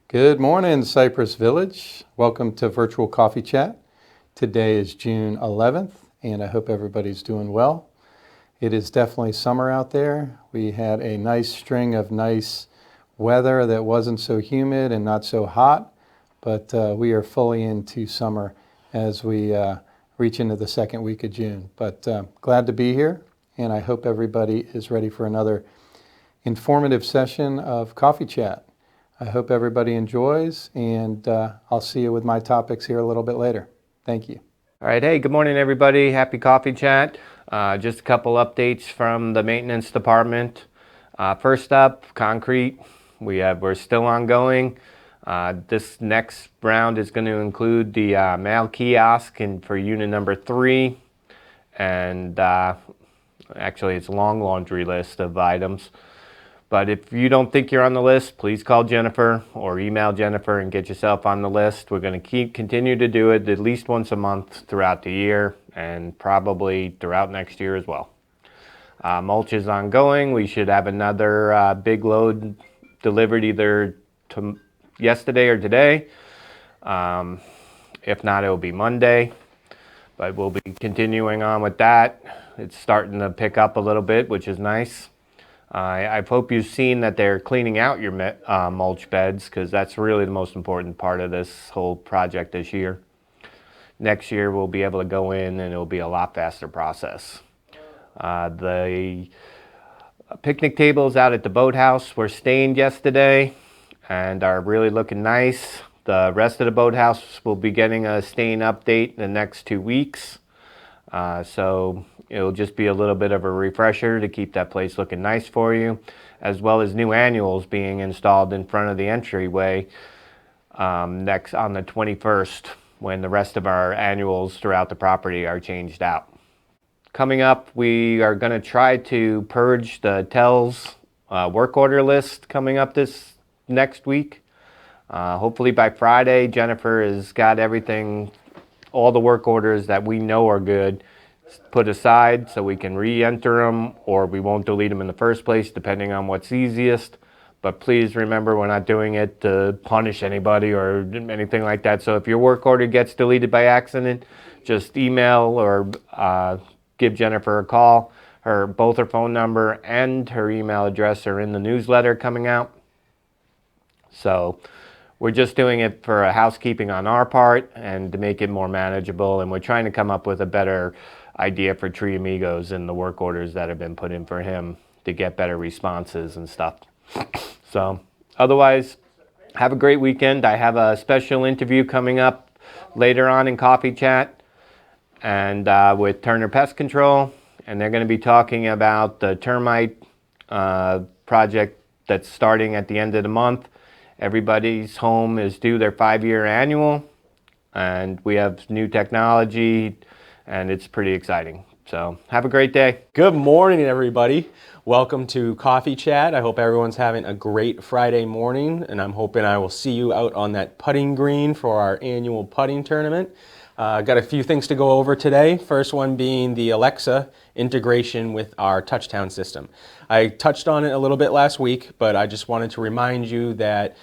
Good morning, Cypress Village. Welcome to Virtual Coffee Chat. Today is June 11th, and I hope everybody's doing well. It is definitely summer out there. We had a nice string of nice weather that wasn't so humid and not so hot, but we are fully into summer as we reach into the second week of June. But glad to be here, and I hope everybody is ready for another informative session of Coffee Chat. I hope everybody enjoys, and I'll see you with my topics here a little bit later. Thank you. All right, hey, good morning everybody. Happy Coffee Chat. Just a couple updates from the maintenance department. First up, concrete. We're still ongoing. This next round is going to include the mail kiosk for unit number 3, and actually it's a long laundry list of items. But if you don't think you're on the list, please call Jennifer or email Jennifer and get yourself on the list. We're going to continue to do it at least once a month throughout the year and probably throughout next year as well. Mulch is ongoing. We should have another big load delivered either yesterday or today. If not, it'll be Monday. But we'll be continuing on with that. It's starting to pick up a little bit, which is nice. I hope you've seen that they're cleaning out your mulch beds, because that's really the most important part of this whole project this year. Next year we'll be able to go in and it'll be a lot faster process. The picnic tables out at the boathouse were stained yesterday and are really looking nice. The rest of the boathouse will be getting a stain update in the next 2 weeks. So it'll just be a little bit of a refresher to keep that place looking nice for you, as well as new annuals being installed in front of the entryway next on the 21st, when the rest of our annuals throughout the property are changed out. Coming up, we are going to try to purge the TELS work order list coming up this next week. Hopefully by Friday, Jennifer has got everything, all the work orders that we know are good, put aside so we can re-enter them, or we won't delete them in the first place, depending on what's easiest. But please remember, we're not doing it to punish anybody or anything like that. So if your work order gets deleted by accident, just email or give Jennifer a call. Both her phone number and her email address are in the newsletter coming out. So we're just doing it for a housekeeping on our part and to make it more manageable. And we're trying to come up with a better idea for Tree Amigos and the work orders that have been put in for him to get better responses and stuff. So otherwise, have a great weekend. I have a special interview coming up later on in Coffee Chat and with Turner Pest Control. And they're going to be talking about the termite project that's starting at the end of the month. Everybody's home is due their 5-year annual, and we have new technology, and it's pretty exciting. So have a great day. Good morning, everybody. Welcome to Coffee Chat. I hope everyone's having a great Friday morning, and I'm hoping I will see you out on that putting green for our annual putting tournament. Got a few things to go over today. First one being the Alexa integration with our touchdown system. I touched on it a little bit last week, but I just wanted to remind you that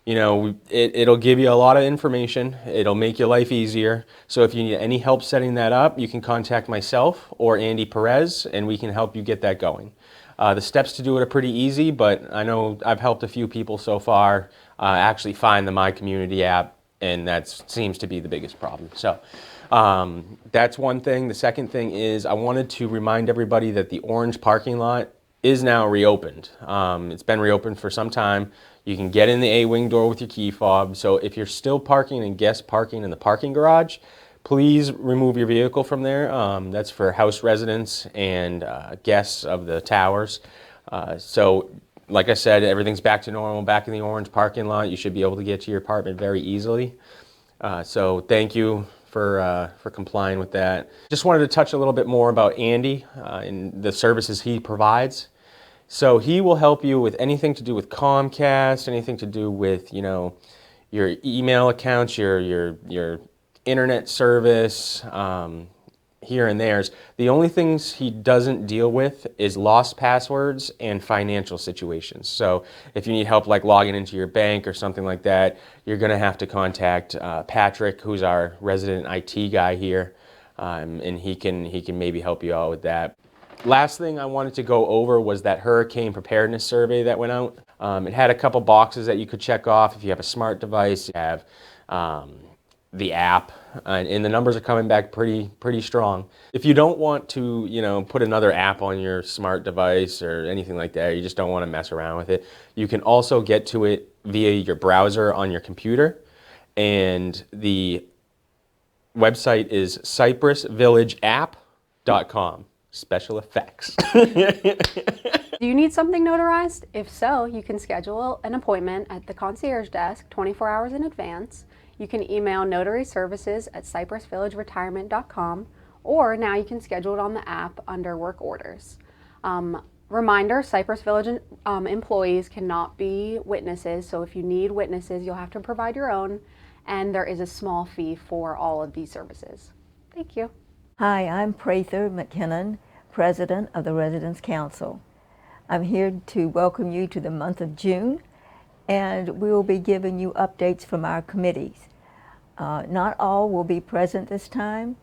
it'll give you a lot of information. It'll make your life easier. So if you need any help setting that up, you can contact myself or Andy Perez, and we can help you get that going. The steps to do it are pretty easy, but I know I've helped a few people so far actually find the My Community app, and that seems to be the biggest problem. So that's one thing. The second thing is I wanted to remind everybody that the orange parking lot is now reopened. It's been reopened for some time. You can get in the A-wing door with your key fob. So if you're still parking and guest parking in the parking garage, please remove your vehicle from there. That's for house residents and guests of the towers. So like I said, everything's back to normal, back in the orange parking lot. You should be able to get to your apartment very easily. So thank you for complying with that. Just wanted to touch a little bit more about Andy and the services he provides. So he will help you with anything to do with Comcast, anything to do with, your email accounts, your internet service. here and there. The only things he doesn't deal with is lost passwords and financial situations. So if you need help like logging into your bank or something like that, you're going to have to contact Patrick, who's our resident IT guy here, and he can maybe help you out with that. Last thing I wanted to go over was that hurricane preparedness survey that went out. It had a couple boxes that you could check off if you have a smart device, you have the app, and the numbers are coming back pretty strong. If you don't want to, put another app on your smart device or anything like that, you just don't want to mess around with it, you can also get to it via your browser on your computer, and the website is cypressvillageapp.com. Special effects. Do you need something notarized? If so, you can schedule an appointment at the concierge desk 24 hours in advance. You can email notaryservices@cypressvillageretirement.com, or now you can schedule it on the app under work orders. Reminder, Cypress Village employees cannot be witnesses, so if you need witnesses, you'll have to provide your own, and there is a small fee for all of these services. Thank you. Hi, I'm Prather McKinnon, President of the Residents Council. I'm here to welcome you to the month of June, and we will be giving you updates from our committees. Not all will be present this time,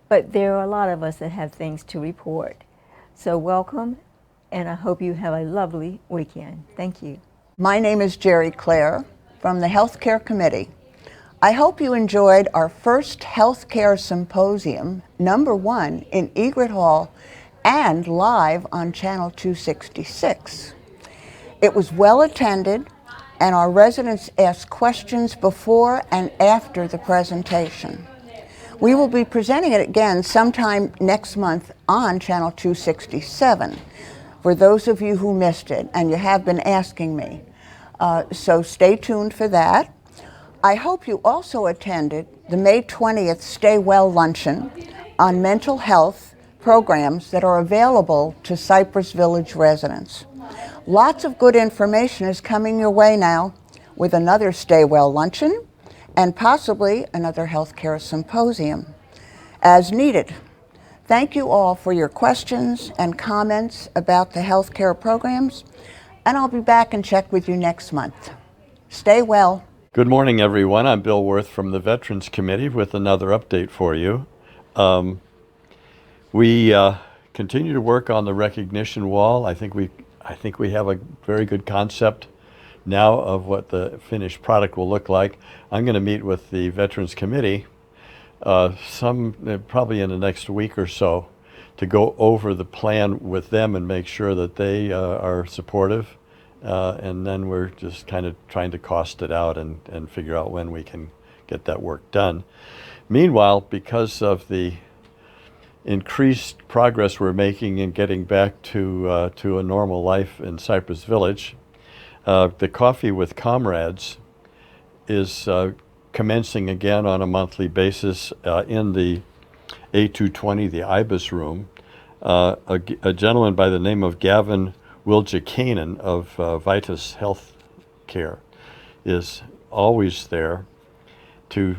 but there are a lot of us that have things to report. So welcome, and I hope you have a lovely weekend. Thank you. My name is Jerry Clare from the Healthcare Committee. I hope you enjoyed our first Healthcare Symposium, #1 in Egret Hall and live on Channel 266. It was well attended, and our residents asked questions before and after the presentation. We will be presenting it again sometime next month on Channel 267 for those of you who missed it, and you have been asking me. So stay tuned for that. I hope you also attended the May 20th Stay Well Luncheon on mental health programs that are available to Cypress Village residents. Lots of good information is coming your way now with another Stay Well Luncheon and possibly another healthcare symposium as needed. Thank you all for your questions and comments about the healthcare programs, and I'll be back and check with you next month. Stay well. Good morning, everyone. I'm Bill Worth from the Veterans Committee with another update for you. We continue to work on the recognition wall. I think we have a very good concept now of what the finished product will look like. I'm going to meet with the Veterans Committee probably in the next week or so to go over the plan with them and make sure that they are supportive. And then we're just kind of trying to cost it out and figure out when we can get that work done. Meanwhile, because of the increased progress we're making in getting back to a normal life in Cypress Village, the Coffee with Comrades is commencing again on a monthly basis in the A220, the IBIS room. A gentleman by the name of Gavin Wiljakainen of Vitus Health Care is always there to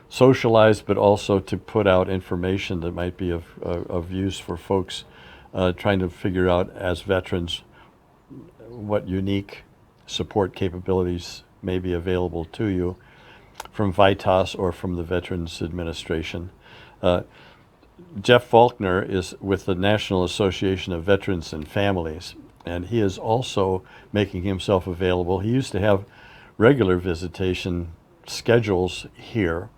socialize, but also to put out information that might be of use for folks trying to figure out, as veterans, what unique support capabilities may be available to you from Vitas or from the Veterans Administration. Jeff Faulkner is with the National Association of Veterans and Families, and he is also making himself available. He used to have regular visitation schedules here,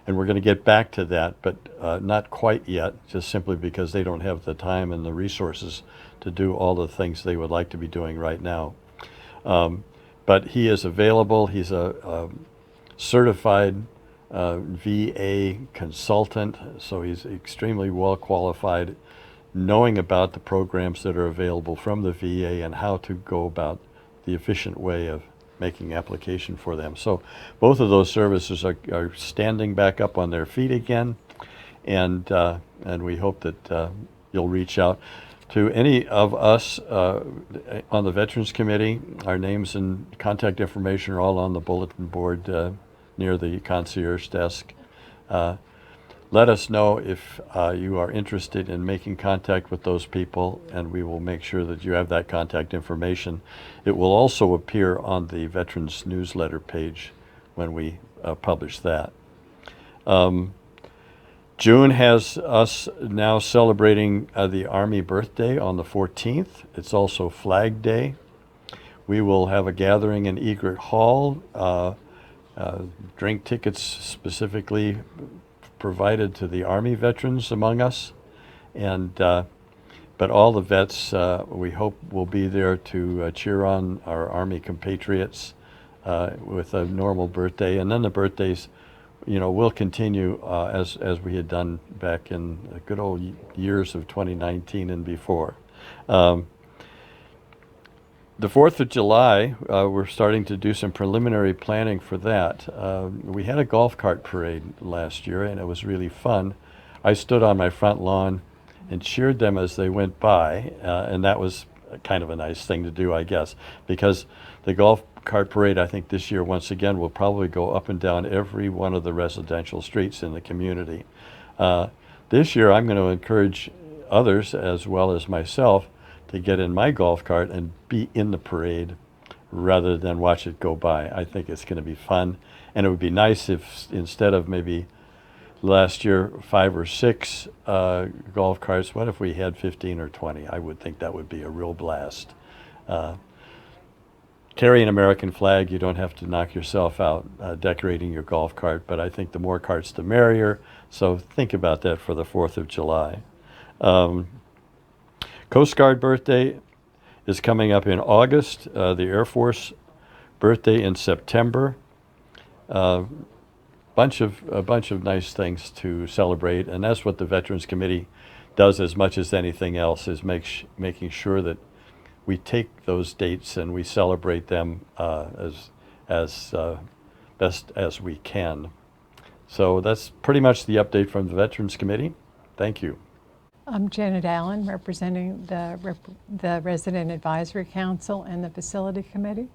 and we're going to get back to that, but not quite yet, just simply because they don't have the time and the resources to do all the things they would like to be doing right now. But he is available. He's a certified VA consultant, so he's extremely well qualified, knowing about the programs that are available from the VA and how to go about the efficient way of making application for them. So both of those services are standing back up on their feet again, and we hope that you'll reach out to any of us on the Veterans Committee. Our names and contact information are all on the bulletin board near the concierge desk. let us know if you are interested in making contact with those people, and we will make sure that you have that contact information. It will also appear on the Veterans Newsletter page when we publish that. June has us now celebrating the Army birthday on the 14th. It's also Flag Day. We will have a gathering in Egret Hall, drink tickets specifically provided to the Army veterans among us, and but all the vets we hope will be there to cheer on our Army compatriots with a normal birthday, and then the birthdays, will continue as we had done back in the good old years of 2019 and before. The 4th of July, we're starting to do some preliminary planning for that. We had a golf cart parade last year, and it was really fun. I stood on my front lawn and cheered them as they went by, and that was kind of a nice thing to do, I guess, because the golf cart parade, I think this year, once again, will probably go up and down every one of the residential streets in the community. This year, I'm going to encourage others, as well as myself, to get in my golf cart and be in the parade rather than watch it go by. I think it's going to be fun, and it would be nice if instead of maybe last year 5 or 6 golf carts, what if we had 15 or 20? I would think that would be a real blast. Carry an American flag. You don't have to knock yourself out decorating your golf cart, but I think the more carts the merrier, so think about that for the 4th of July. Coast Guard birthday is coming up in August, the Air Force birthday in September. A bunch of nice things to celebrate, and that's what the Veterans Committee does as much as anything else, is making sure that we take those dates and we celebrate them as best as we can. So that's pretty much the update from the Veterans Committee. Thank you. I'm Janet Allen, representing the Resident Advisory Council and the Facility Committee.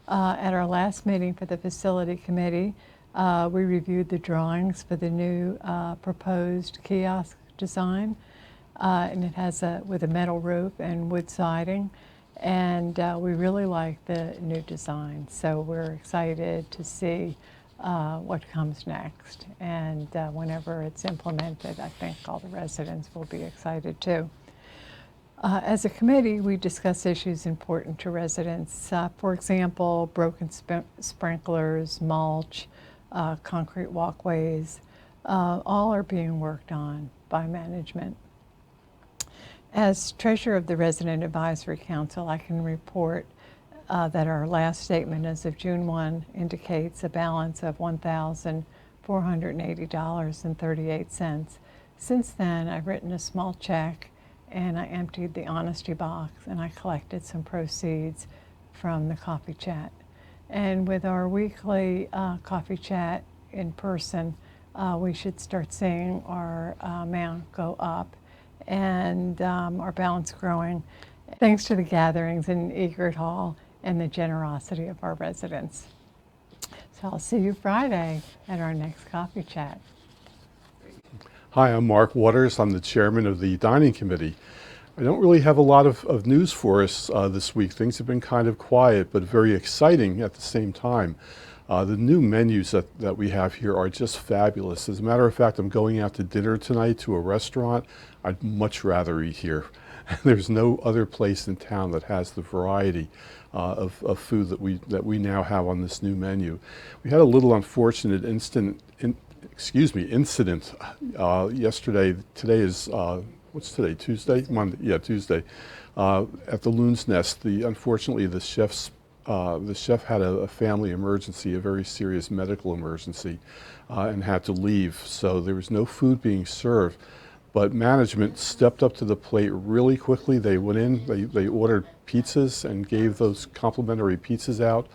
At our last meeting for the Facility Committee, we reviewed the drawings for the new proposed kiosk design, and it has with a metal roof and wood siding, and we really like the new design. So we're excited to see what comes next, and whenever it's implemented, I think all the residents will be excited too. As a committee, we discuss issues important to residents. For example, broken sprinklers, mulch, concrete walkways, all are being worked on by management. As treasurer of the Resident Advisory Council, I can report that our last statement as of June 1 indicates a balance of $1,480.38. Since then, I've written a small check, and I emptied the honesty box, and I collected some proceeds from the coffee chat. And with our weekly coffee chat in person, we should start seeing our amount go up and our balance growing, thanks to the gatherings in Egret Hall and the generosity of our residents. So I'll see you Friday at our next coffee chat. Hi, I'm Mark Waters. I'm the chairman of the Dining Committee. I don't really have a lot of news for us this week. Things have been kind of quiet, but very exciting at the same time. The new menus that we have here are just fabulous. As a matter of fact, I'm going out to dinner tonight to a restaurant. I'd much rather eat here. There's no other place in town that has the variety of food that we now have on this new menu. We had a little unfortunate incident yesterday. Today is what's today? Tuesday? Monday? Yeah, Tuesday. At the Loon's Nest, unfortunately the chef had a family emergency, a very serious medical emergency, and had to leave. So there was no food being served. But management stepped up to the plate really quickly. They went in, they ordered pizzas and gave those complimentary pizzas out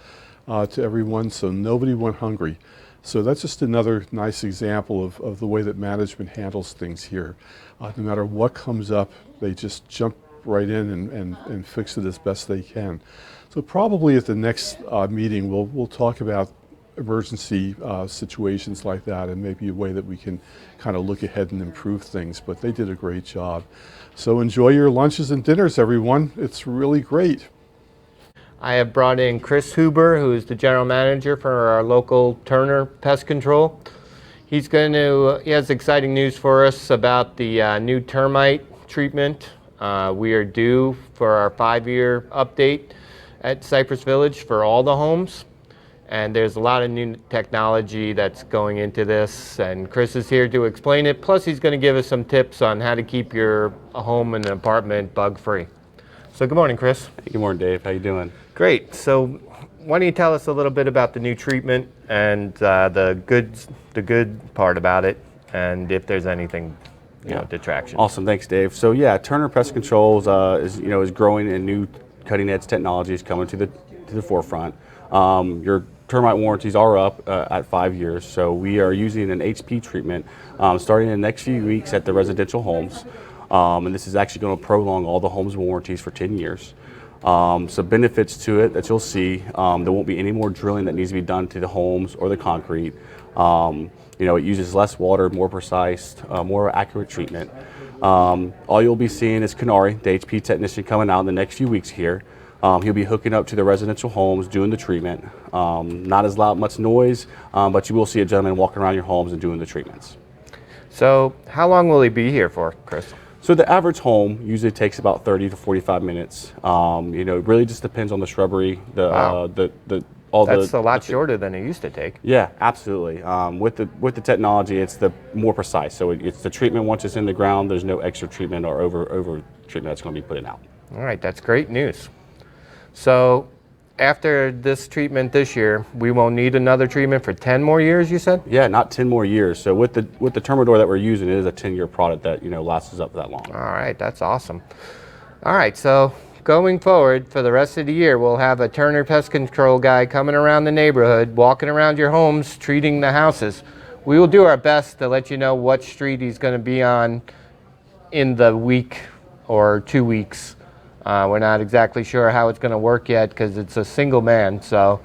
to everyone, so nobody went hungry. So that's just another nice example of the way that management handles things here. No matter what comes up, they just jump right in and fix it as best they can. So probably at the next meeting, we'll talk about emergency situations like that, and maybe a way that we can kind of look ahead and improve things. But they did a great job. So enjoy your lunches and dinners, everyone. It's really great. I have brought in Chris Huber, who is the general manager for our local Turner Pest Control. He has exciting news for us about the new termite treatment. We are due for our 5-year update at Cypress Village for all the homes. And there's a lot of new technology that's going into this, and Chris is here to explain it. Plus, he's going to give us some tips on how to keep your home and apartment bug-free. So good morning, Chris. Hey, good morning, Dave. How you doing? Great. So why don't you tell us a little bit about the new treatment and the good part about it, and if there's anything, detraction. Awesome. Thanks, Dave. So yeah, Turner Pest Control is growing, and new cutting-edge technology is coming to the forefront. Your termite warranties are up at 5 years, so we are using an HP treatment starting in the next few weeks at the residential homes, and this is actually going to prolong all the homes' warranties for 10 years. So benefits to it that you'll see, there won't be any more drilling that needs to be done to the homes or the concrete. It uses less water, more precise, more accurate treatment. All you'll be seeing is Canary, the HP technician, coming out in the next few weeks here. He'll be hooking up to the residential homes, doing the treatment. Not as loud, much noise, but you will see a gentleman walking around your homes and doing the treatments. So how long will he be here for, Chris? So the average home usually takes about 30 to 45 minutes. It really just depends on the shrubbery, Wow. That's a lot shorter than it used to take. Yeah, absolutely. With the technology, it's the more precise. So it's the treatment once it's in the ground. There's no extra treatment or over treatment that's going to be put out. All right, that's great news. So after this treatment this year, we won't need another treatment for 10 more years, you said? Yeah, not 10 more years. So with the Termador that we're using, it is a 10-year product that lasts up that long. All right, that's awesome. All right, so going forward for the rest of the year, we'll have a Turner Pest Control guy coming around the neighborhood, walking around your homes, treating the houses. We will do our best to let you know what street he's going to be on in the week or 2 weeks. We're not exactly sure how it's going to work yet because it's a single man. So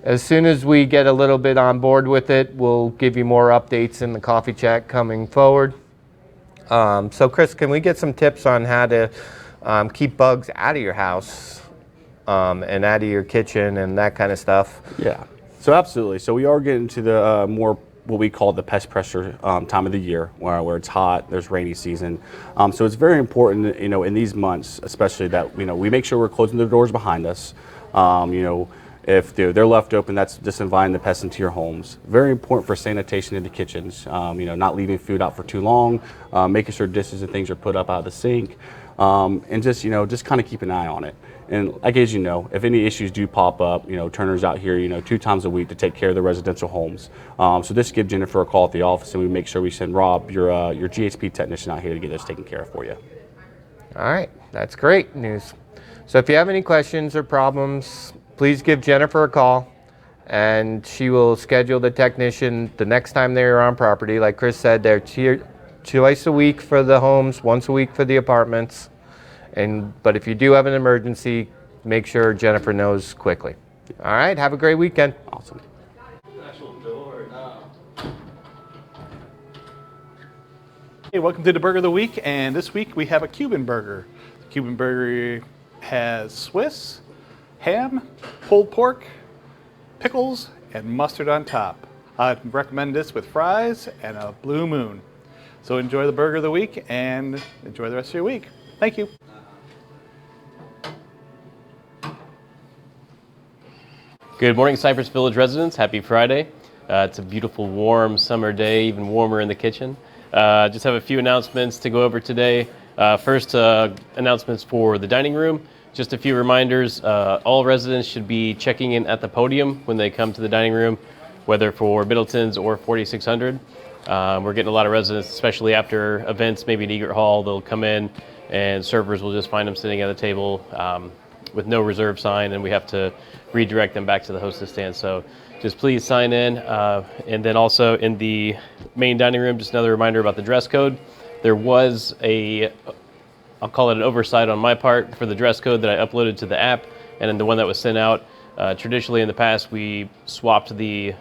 as soon as we get a little bit on board with it, we'll give you more updates in the coffee chat coming forward. So Chris, can we get some tips on how to keep bugs out of your house and out of your kitchen and that kind of stuff? Yeah, so absolutely. So we are getting to the more what we call the pest pressure time of the year, where it's hot, there's rainy season. So it's very important, in these months, especially that we make sure we're closing the doors behind us. If they're left open, that's just inviting the pests into your homes. Very important for sanitation in the kitchens. Not leaving food out for too long, making sure dishes and things are put up out of the sink, and just kind of keep an eye on it. And like as if any issues do pop up, Turner's out here, 2 times a week to take care of the residential homes. So just give Jennifer a call at the office, and we make sure we send Rob, your GHP technician, out here to get this taken care of for you. All right, that's great news. So if you have any questions or problems, please give Jennifer a call, and she will schedule the technician the next time they're on property. Like Chris said, they're here twice a week for the homes, once a week for the apartments. But if you do have an emergency, make sure Jennifer knows quickly. All right, have a great weekend. Awesome. Hey, welcome to the Burger of the Week, and this week we have a Cuban burger. The Cuban burger has Swiss, ham, pulled pork, pickles, and mustard on top. I'd recommend this with fries and a Blue Moon. So enjoy the Burger of the Week and enjoy the rest of your week. Thank you. Good morning, Cypress Village residents. Happy Friday. It's a beautiful, warm summer day, even warmer in the kitchen. Just have a few announcements to go over today. First, announcements for the dining room. Just a few reminders. All residents should be checking in at the podium when they come to the dining room, whether for Middleton's or 4600. We're getting a lot of residents, especially after events, maybe at Egret Hall, they'll come in and servers will just find them sitting at a table with no reserve sign, and we have to redirect them back to the hostess stand. So just please sign in. And then also in the main dining room, just another reminder about the dress code. There was I'll call it an oversight on my part for the dress code that I uploaded to the app, and then the one that was sent out. Traditionally in the past, we swapped the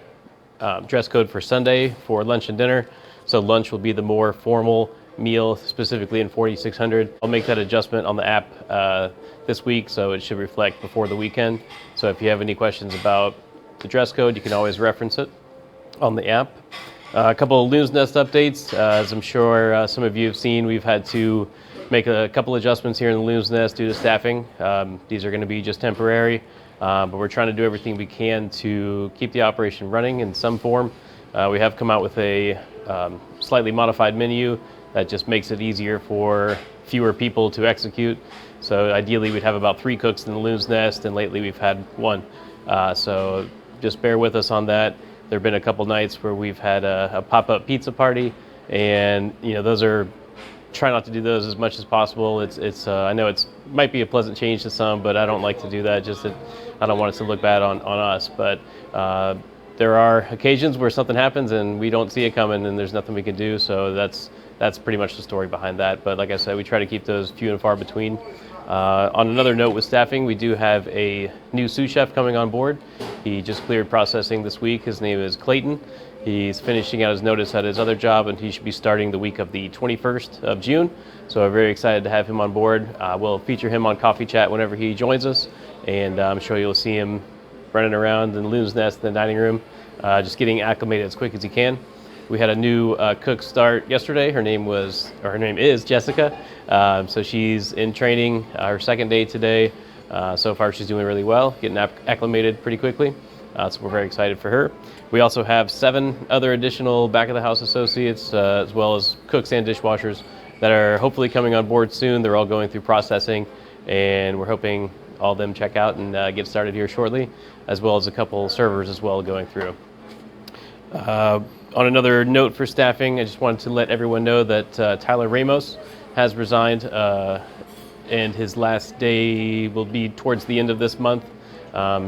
dress code for Sunday for lunch and dinner. So lunch will be the more formal meal, specifically in 4600. I'll make that adjustment on the app this week, so it should reflect before the weekend. So if you have any questions about the dress code, you can always reference it on the app. A couple of Loon's Nest updates. As I'm sure some of you have seen, we've had to make a couple adjustments here in the Loon's Nest due to staffing. These are going to be just temporary, but we're trying to do everything we can to keep the operation running in some form. We have come out with a slightly modified menu that just makes it easier for fewer people to execute. So ideally we'd have about 3 cooks in the Loon's Nest, and lately we've had 1. So just bear with us on that. There have been a couple nights where we've had a pop-up pizza party, and those are, try not to do those as much as possible. It's I know it might be a pleasant change to some, but I don't like to do that. Just that I don't want it to look bad on us. But there are occasions where something happens and we don't see it coming, and there's nothing we can do. So that's pretty much the story behind that. But like I said, we try to keep those few and far between. On another note with staffing, we do have a new sous chef coming on board. He just cleared processing this week. His name is Clayton. He's finishing out his notice at his other job, and he should be starting the week of the 21st of June. So we're very excited to have him on board. We'll feature him on Coffee Chat whenever he joins us, and I'm sure you'll see him running around in the Loon's Nest in the dining room, just getting acclimated as quick as he can. We had a new cook start yesterday. Her name is Jessica. So she's in training, her second day today. So far she's doing really well, getting acclimated pretty quickly. So we're very excited for her. We also have 7 other additional back of the house associates, as well as cooks and dishwashers that are hopefully coming on board soon. They're all going through processing, and we're hoping all of them check out and get started here shortly, as well as a couple servers as well going through. On another note for staffing, I just wanted to let everyone know that Tyler Ramos has resigned, and his last day will be towards the end of this month.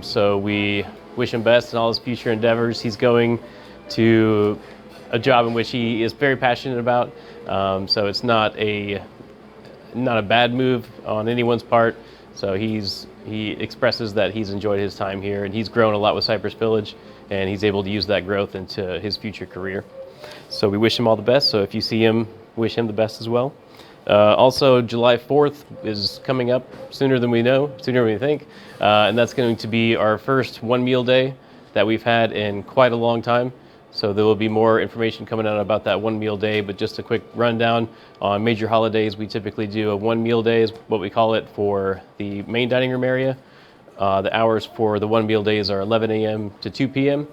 So we wish him best in all his future endeavors. He's going to a job in which he is very passionate about. So it's not a bad move on anyone's part. So he expresses that he's enjoyed his time here, and he's grown a lot with Cypress Village, and he's able to use that growth into his future career. So we wish him all the best. So if you see him, wish him the best as well. Also, July 4th is coming up sooner than we think, and that's going to be our first one meal day that we've had in quite a long time. So there will be more information coming out about that one meal day, but just a quick rundown. On major holidays, we typically do a one meal day, is what we call it, for the main dining room area. The hours for the one meal days are 11 a.m. to 2 p.m.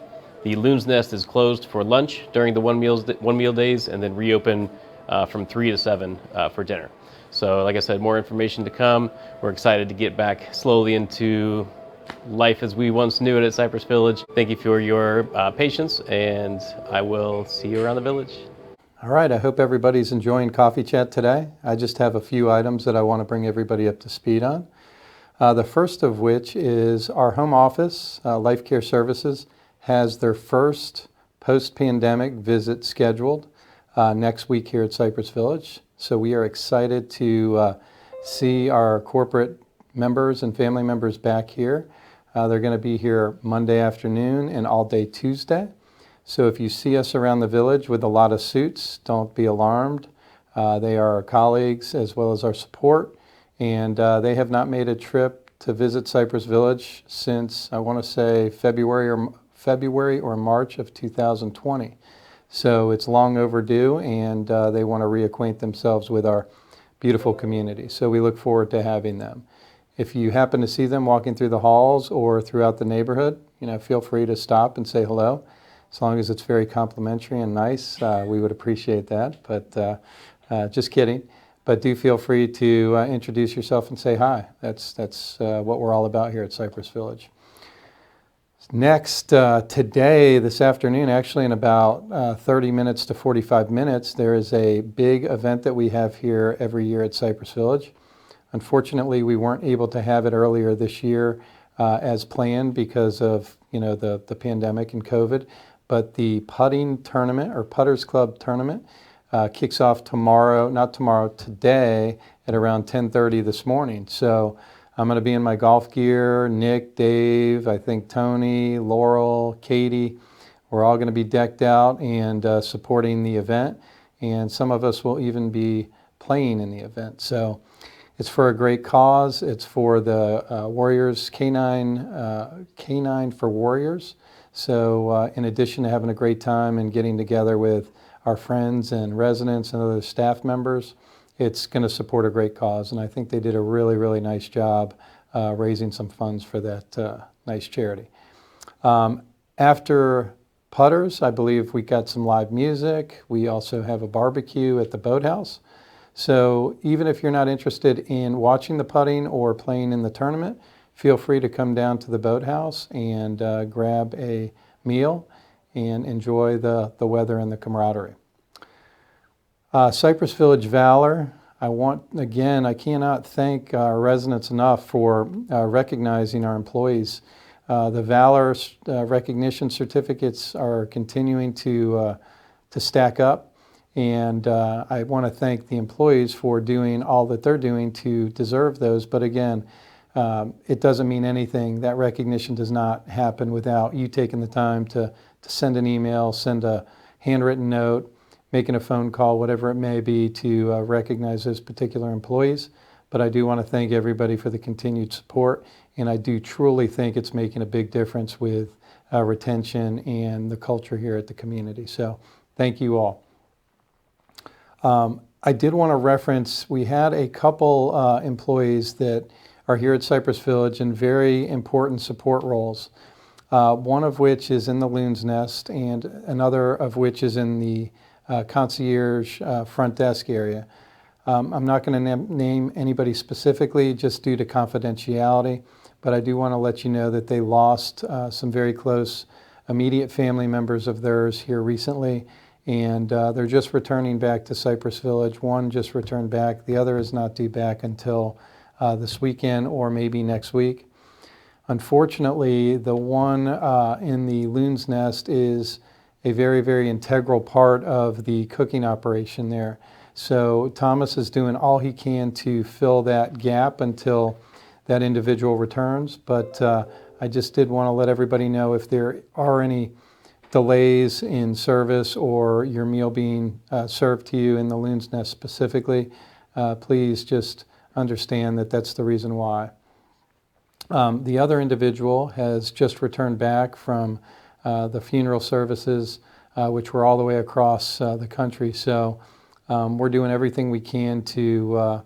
The Loon's Nest is closed for lunch during the one meal days, and then reopen from 3 to 7 for dinner. So like I said, more information to come. We're excited to get back slowly into life as we once knew it at Cypress Village. Thank you for your patience, and I will see you around the village. All right, I hope everybody's enjoying Coffee Chat today. I just have a few items that I want to bring everybody up to speed on. The first of which is our home office, Life Care Services, has their first post-pandemic visit scheduled next week here at Cypress Village. So we are excited to see our corporate members and family members back here. They're going to be here Monday afternoon and all day Tuesday. So if you see us around the village with a lot of suits, don't be alarmed. They are our colleagues as well as our support, and they have not made a trip to visit Cypress Village since, I want to say, February or March of 2020. So it's long overdue, and they want to reacquaint themselves with our beautiful community. So we look forward to having them. If you happen to see them walking through the halls or throughout the neighborhood, feel free to stop and say hello. As long as it's very complimentary and nice, we would appreciate that. But just kidding. But do feel free to introduce yourself and say hi. That's what we're all about here at Cypress Village. Next, this afternoon, actually in about 30 minutes to 45 minutes, there is a big event that we have here every year at Cypress Village. Unfortunately, we weren't able to have it earlier this year as planned because of the pandemic and COVID. But the putting tournament, or Putters Club tournament, kicks off today at around 10:30 this morning. So I'm going to be in my golf gear. Nick, Dave, I think Tony, Laurel, Katie, we're all going to be decked out and supporting the event. And some of us will even be playing in the event. So it's for a great cause. It's for the Warriors Canine for Warriors. So in addition to having a great time and getting together with our friends and residents and other staff members, it's going to support a great cause. And I think they did a really, really nice job raising some funds for that nice charity. After putters, I believe we got some live music. We also have a barbecue at the boathouse. So even if you're not interested in watching the putting or playing in the tournament, feel free to come down to the boathouse and grab a meal and enjoy the weather and the camaraderie. Cypress Village Valor, I cannot thank our residents enough for recognizing our employees. The Valor recognition certificates are continuing to stack up. And I want to thank the employees for doing all that they're doing to deserve those. But again, it doesn't mean anything. That recognition does not happen without you taking the time to send an email, send a handwritten note, making a phone call, whatever it may be, to recognize those particular employees. But I do want to thank everybody for the continued support. And I do truly think it's making a big difference with retention and the culture here at the community. So thank you all. I did want to reference, we had a couple employees that are here at Cypress Village in very important support roles. One of which is in the Loon's Nest and another of which is in the concierge front desk area. I'm not going to name anybody specifically just due to confidentiality, but I do want to let you know that they lost some very close immediate family members of theirs here recently. And they're just returning back to Cypress Village. One just returned back. The other is not due back until this weekend or maybe next week. Unfortunately, the one in the Loon's Nest is a very, very integral part of the cooking operation there. So Thomas is doing all he can to fill that gap until that individual returns. But I just did want to let everybody know if there are any delays in service or your meal being served to you in the Loon's Nest specifically, please just understand that that's the reason why. The other individual has just returned back from the funeral services, which were all the way across the country. So we're doing everything we can to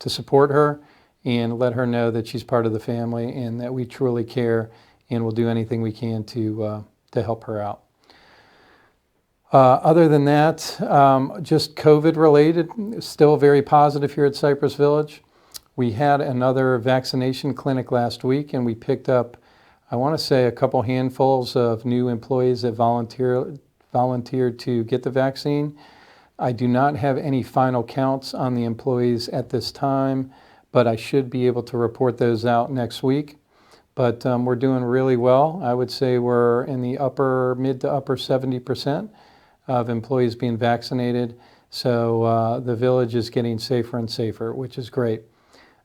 support her and let her know that she's part of the family and that we truly care and will do anything we can to help her out. Other than that, just COVID related, still very positive here at Cypress Village. We had another vaccination clinic last week and we picked up, I want to say, a couple handfuls of new employees that volunteered to get the vaccine. I do not have any final counts on the employees at this time, but I should be able to report those out next week. But we're doing really well. I would say we're in the mid to upper 70% of employees being vaccinated. So the village is getting safer and safer, which is great.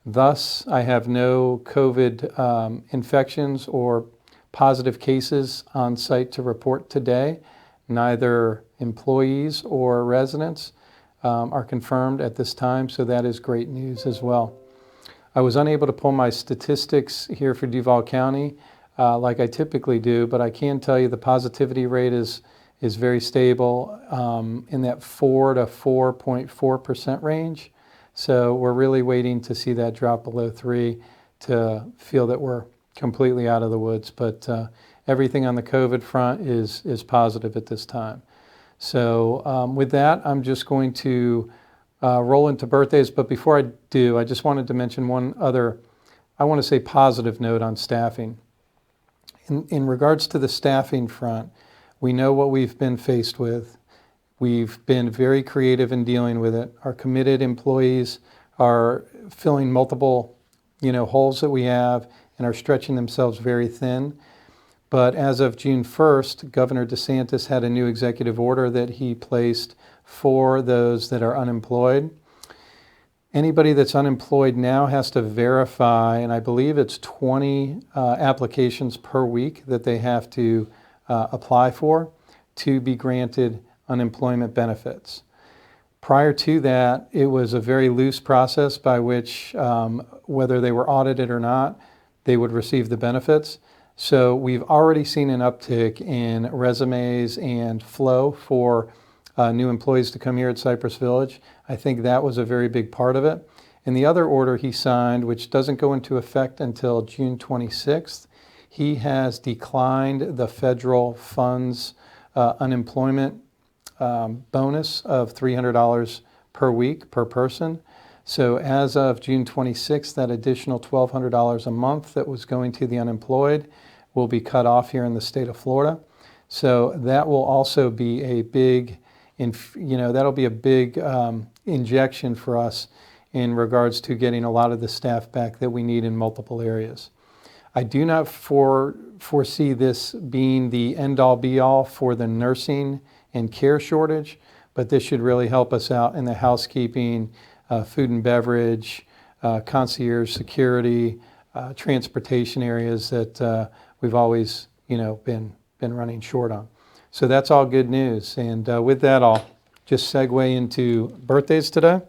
Thus, I have no COVID infections or positive cases on site to report today. Neither employees or residents are confirmed at this time, so that is great news as well. I was unable to pull my statistics here for Duval County like I typically do, but I can tell you the positivity rate is very stable in that 4 to 4.4% range. So we're really waiting to see that drop below 3 to feel that we're completely out of the woods. But everything on the COVID front is positive at this time. So with that, I'm just going to roll into birthdays. But before I do, I just wanted to mention one other, I want to say, positive note on staffing. In regards to the staffing front, we know what we've been faced with. We've been very creative in dealing with it. Our committed employees are filling multiple, holes that we have and are stretching themselves very thin. But as of June 1st, Governor DeSantis had a new executive order that he placed for those that are unemployed. Anybody that's unemployed now has to verify, and I believe it's 20 applications per week that they have to apply for to be granted unemployment benefits. Prior to that, it was a very loose process by which, whether they were audited or not, they would receive the benefits. So we've already seen an uptick in resumes and flow for new employees to come here at Cypress Village. I think that was a very big part of it. And the other order he signed, which doesn't go into effect until June 26th, he has declined the federal funds unemployment bonus of $300 per week per person. So as of June 26th, that additional $1,200 a month that was going to the unemployed will be cut off here in the state of Florida. So that will also be a big, that'll be a big injection for us in regards to getting a lot of the staff back that we need in multiple areas. I do not foresee this being the end-all be-all for the nursing and care shortage, but this should really help us out in the housekeeping, food and beverage, concierge security, transportation areas that we've always, been running short on. So that's all good news. And with that, I'll just segue into birthdays today.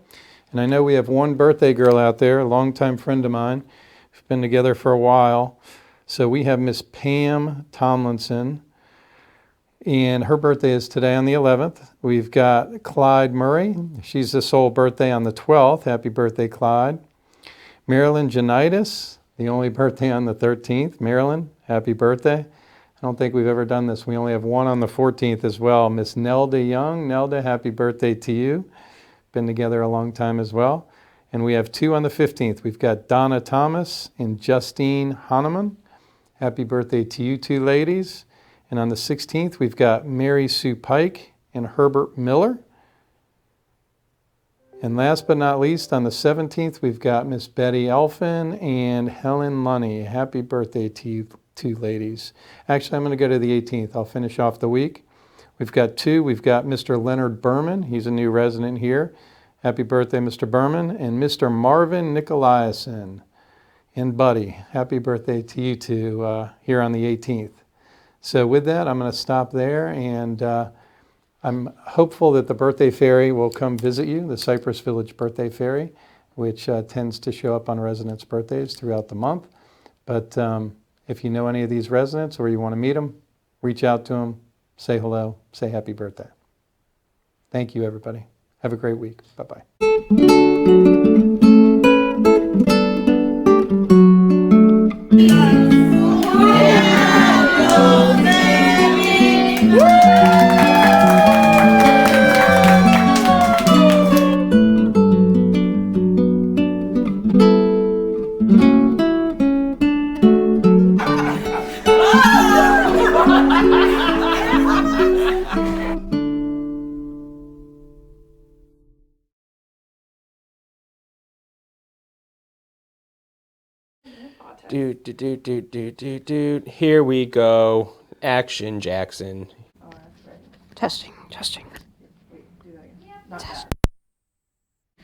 And I know we have one birthday girl out there, a longtime friend of mine. We've been together for a while. So we have Miss Pam Tomlinson, and her birthday is today on the 11th. We've got Clyde Murray. She's the sole birthday on the 12th. Happy birthday, Clyde. Marilyn Janitis, the only birthday on the 13th. Marilyn, happy birthday. I don't think we've ever done this. We only have one on the 14th as well. Miss Nelda Young. Nelda, happy birthday to you. Been together a long time as well. And we have two on the 15th. We've got Donna Thomas and Justine Hahnemann. Happy birthday to you two ladies. And on the 16th, we've got Mary Sue Pike and Herbert Miller. And last but not least, on the 17th, we've got Miss Betty Elfin and Helen Lunny. Happy birthday to you two ladies. Actually, I'm going to go to the 18th. I'll finish off the week. We've got two. We've got Mr. Leonard Berman. He's a new resident here. Happy birthday, Mr. Berman. And Mr. Marvin Nicolaisen. And Buddy, happy birthday to you two here on the 18th. So with that, I'm going to stop there, and I'm hopeful that the birthday fairy will come visit you, the Cypress Village Birthday Fairy, which tends to show up on residents' birthdays throughout the month. But if you know any of these residents or you want to meet them, reach out to them, say hello, say happy birthday. Thank you, everybody. Have a great week. Bye-bye. Here we go. Action, Jackson. Testing. Test.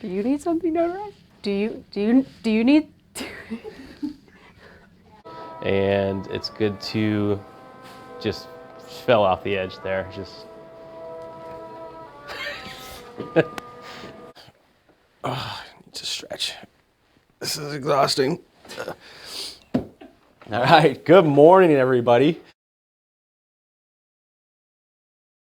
Do you need something notarized? Do you need? And it's good to just fell off the edge there. Just. I need to stretch. This is exhausting. All right, good morning, everybody.